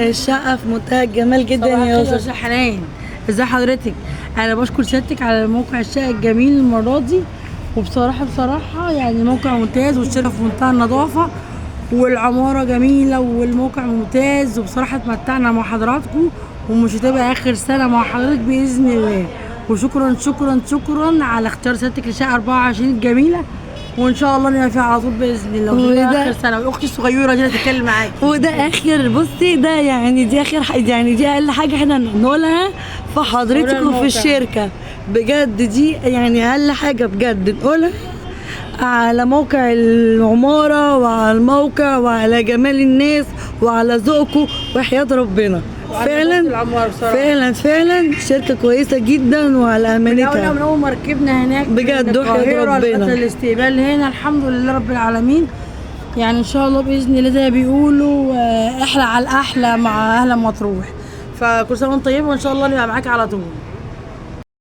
الشقة في منتهى الجمال جدا يا يا حنان. ازي حضرتك؟ انا بشكر سيادتك على موقع الشقة الجميل المرة دي، وبصراحة يعني موقع ممتاز، والشقة في منتهى النظافة، والعمارة جميلة، والموقع ممتاز، وبصراحة اتمتعنا مع حضراتكم، ومش هتبقى اخر سنة مع حضرتك بإذن الله. وشكرا شكرا شكرا على اختيار سيادتك لشقة 24 الجميلة، وان شاء الله نبقى فيها على طول باذن الله. وده اخر سنه، واختي الصغيره دي هتتكلم معاكي. وده اخر، بصي ده يعني دي اخر يعني دي اقل حاجه احنا نقولها في حضرتك وفي الشركه بجد. دي يعني اقل حاجه بجد نقولها على موقع العماره، وعلى الموقع، وعلى جمال الناس، وعلى ذوقكم وحياه ربنا. فعلا شركه كويسه جدا وعلى امانتها. من اول ما ركبنا هناك بجد وحياه ربنا الاستقبال هنا الحمد لله رب العالمين. يعني ان شاء الله باذن الله زي ما بيقولوا احلى على الاحلى مع اهل مطروح. فكل سنه وانت طيبه، وان شاء الله نبقى معاك على طول.